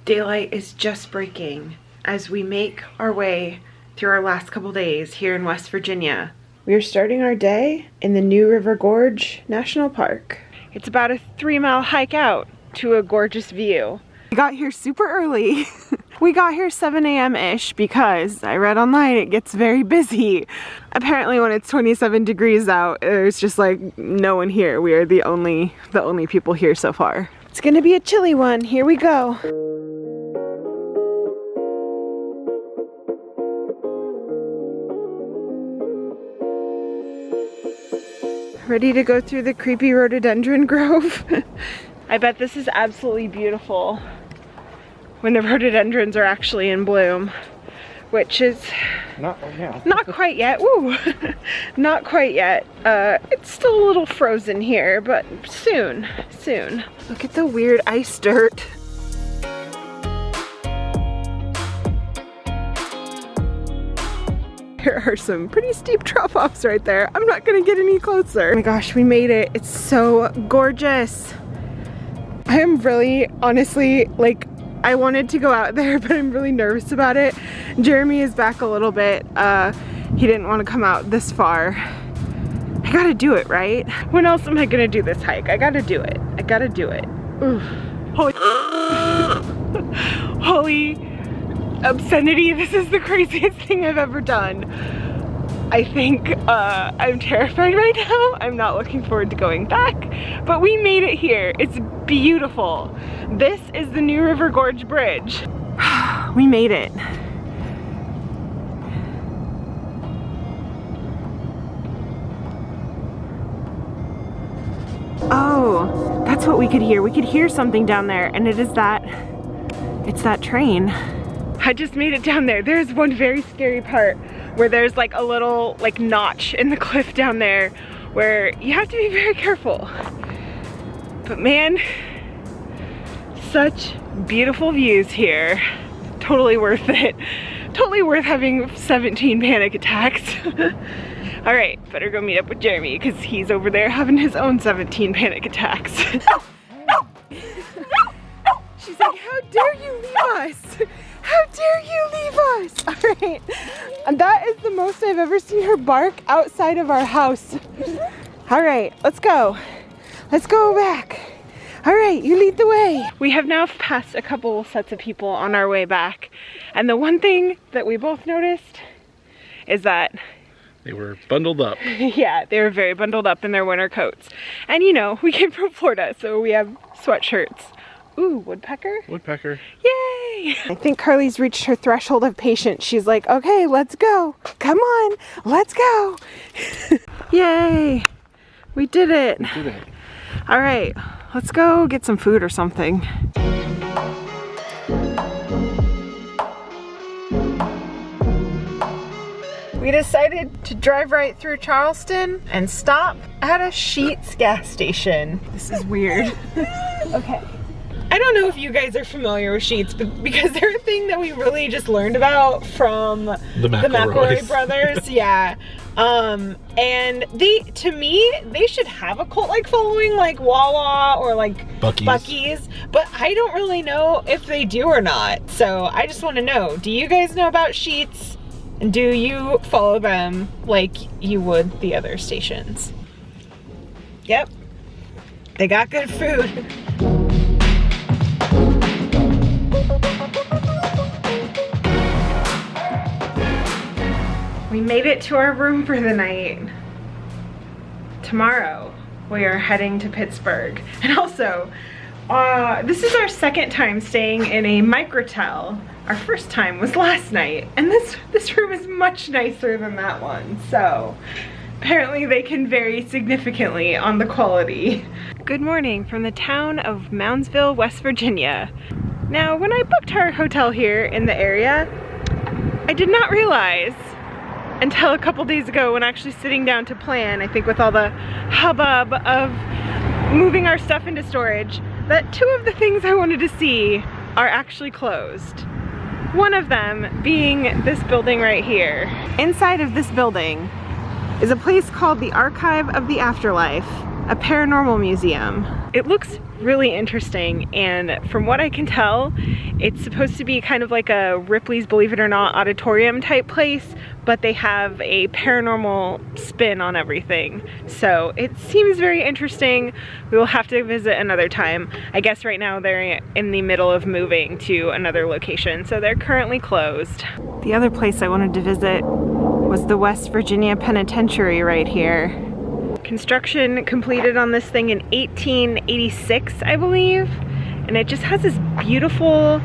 Daylight is just breaking as we make our way through our last couple days here in West Virginia. We are starting our day in the new River Gorge National Park. It's about a 3-mile hike out to a gorgeous view. We got here super early. We got here 7 a.m.-ish because I read online it gets very busy. Apparently when it's 27 degrees out, there's just like no one here. We are the only people here so far. It's gonna be a chilly one. Here we go. Ready to go through the creepy rhododendron grove? I bet this is absolutely beautiful when the rhododendrons are actually in bloom, which is not right now. Not quite yet. Woo! Not quite yet. It's still a little frozen here, but soon, soon. Look at the weird ice dirt. There are some pretty steep drop-offs right there. I'm not gonna get any closer. Oh my gosh, we made it. It's so gorgeous. I am really, honestly, like, I wanted to go out there, but I'm really nervous about it. Jeremy is back a little bit. He didn't want to come out this far. I gotta do it, right? When else am I gonna do this hike? I gotta do it. I gotta do it. Oof. Holy, holy obscenity, this is the craziest thing I've ever done. I think I'm terrified right now. I'm not looking forward to going back, but we made it here. It's beautiful. This is the new River Gorge Bridge. We made it. Oh, that's what we could hear. We could hear something down there, and it's that train. I just made it down there. There's one very scary part where there's like a little like notch in the cliff down there where you have to be very careful. But man, such beautiful views here. Totally worth it. Totally worth having 17 panic attacks. All right, better go meet up with Jeremy because he's over there having his own 17 panic attacks. She's like, how dare you leave us? How dare you leave us? All right, and that is the most I've ever seen her bark outside of our house. All right, let's go. Let's go back. All right, you lead the way. We have now passed a couple sets of people on our way back. And the one thing that we both noticed is that they were bundled up. Yeah, they were very bundled up in their winter coats. And you know, we came from Florida, so we have sweatshirts. Ooh, woodpecker? Woodpecker. Yay! I think Carly's reached her threshold of patience. She's like, okay, let's go. Come on, let's go. Yay! We did it. We did it. All right, let's go get some food or something. We decided to drive right through Charleston and stop at a Sheetz gas station. This is weird. Okay. I don't know if you guys are familiar with Sheetz, but because they're a thing that we really just learned about from the McElroy brothers. Yeah. And to me, they should have a cult-like following like Wawa or like Buc-ee's, but I don't really know if they do or not. So I just want to know, do you guys know about Sheetz? And do you follow them like you would the other stations? Yep. They got good food. We made it to our room for the night. Tomorrow, we are heading to Pittsburgh. And also, this is our second time staying in a microtel. Our first time was last night. And this room is much nicer than that one. So, apparently they can vary significantly on the quality. Good morning from the town of Moundsville, West Virginia. Now, when I booked our hotel here in the area, I did not realize until a couple days ago when actually sitting down to plan, I think with all the hubbub of moving our stuff into storage, that two of the things I wanted to see are actually closed. One of them being this building right here. Inside of this building is a place called the Archive of the Afterlife, a paranormal museum. It looks really interesting, and from what I can tell, it's supposed to be kind of like a Ripley's Believe It or Not auditorium type place, but they have a paranormal spin on everything. So it seems very interesting. We will have to visit another time. I guess right now they're in the middle of moving to another location, so they're currently closed. The other place I wanted to visit was the West Virginia Penitentiary right here. Construction completed on this thing in 1886, I believe, and it just has this beautiful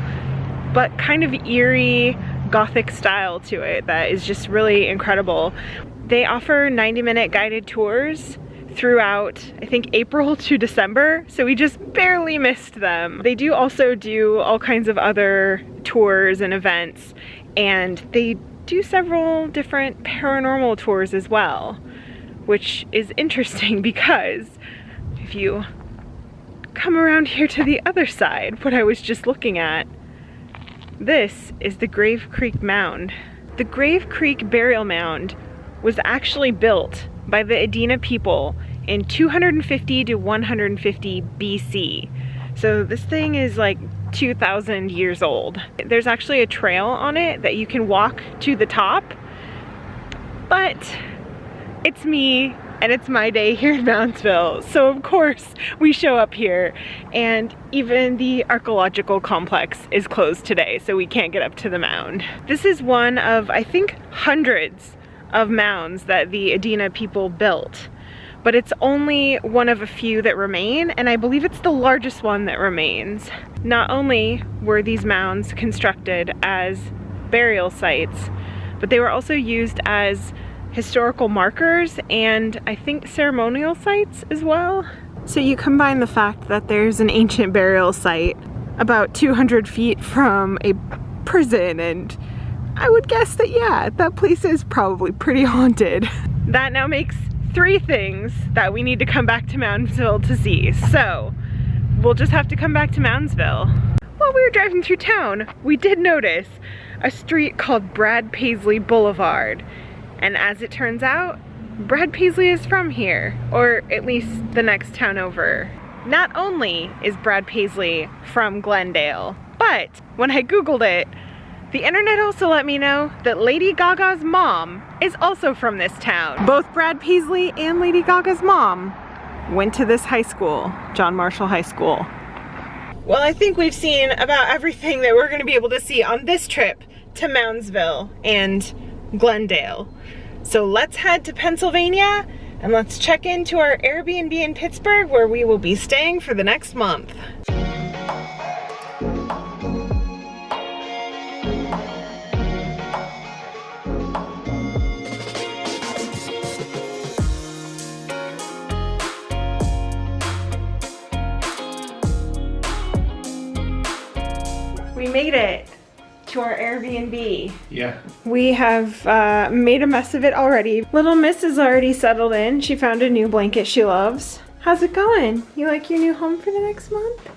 but kind of eerie Gothic style to it that is just really incredible. They offer 90-minute guided tours throughout, I think, April to December, so we just barely missed them. They do also do all kinds of other tours and events, and they do several different paranormal tours as well, which is interesting because if you come around here to the other side, what I was just looking at, this is the Grave Creek Mound. The Grave Creek Burial Mound was actually built by the Adena people in 250 to 150 BC. So this thing is like 2,000 years old. There's actually a trail on it that you can walk to the top, but it's me and it's my day here in Moundsville, so of course we show up here, and even the archaeological complex is closed today, so we can't get up to the mound. This is one of, I think, hundreds of mounds that the Adena people built, but it's only one of a few that remain, and I believe it's the largest one that remains. Not only were these mounds constructed as burial sites, but they were also used as historical markers and I think ceremonial sites as well. So you combine the fact that there's an ancient burial site about 200 feet from a prison, and I would guess that, yeah, that place is probably pretty haunted. That now makes 3 things that we need to come back to Moundsville to see. So we'll just have to come back to Moundsville. While we were driving through town, we did notice a street called Brad Paisley Boulevard. And as it turns out, Brad Paisley is from here, or at least the next town over. Not only is Brad Paisley from Glendale, but when I Googled it, the internet also let me know that Lady Gaga's mom is also from this town. Both Brad Paisley and Lady Gaga's mom went to this high school, John Marshall High School. Well, I think we've seen about everything that we're going to be able to see on this trip to Moundsville and Glendale. So let's head to Pennsylvania and let's check into our Airbnb in Pittsburgh, where we will be staying for the next month. We made it to our Airbnb. Yeah. We have made a mess of it already. Little Miss is already settled in. She found a new blanket she loves. How's it going? You like your new home for the next month?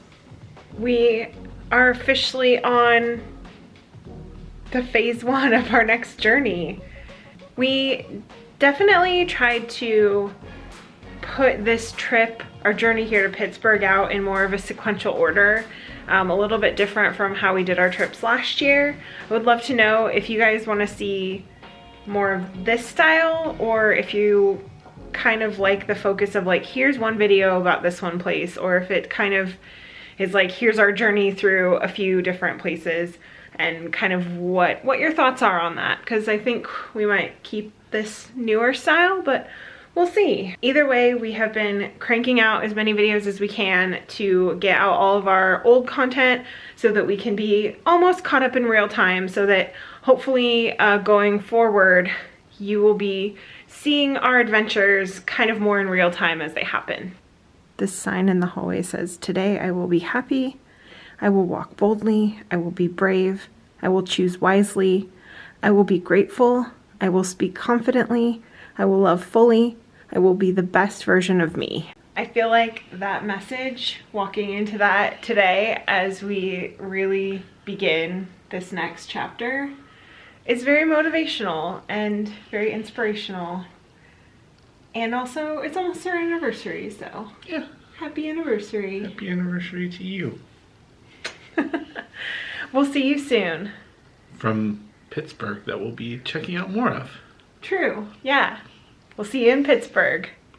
We are officially on the phase 1 of our next journey. We definitely tried to put this trip, our journey here to Pittsburgh, out in more of a sequential order. A little bit different from how we did our trips last year. I would love to know if you guys want to see more of this style, or if you kind of like the focus of like, here's one video about this one place, or if it kind of is like, here's our journey through a few different places, and kind of what your thoughts are on that, because I think we might keep this newer style, but we'll see. Either way, we have been cranking out as many videos as we can to get out all of our old content so that we can be almost caught up in real time, so that hopefully going forward, you will be seeing our adventures kind of more in real time as they happen. This sign in the hallway says, "Today I will be happy. I will walk boldly. I will be brave. I will choose wisely. I will be grateful. I will speak confidently. I will love fully. I will be the best version of me." I feel like that message, walking into that today as we really begin this next chapter, is very motivational and very inspirational. And also, it's almost our anniversary, so. Yeah. Happy anniversary. Happy anniversary to you. We'll see you soon. From Pittsburgh that we'll be checking out more of. True, yeah. We'll see you in Pittsburgh.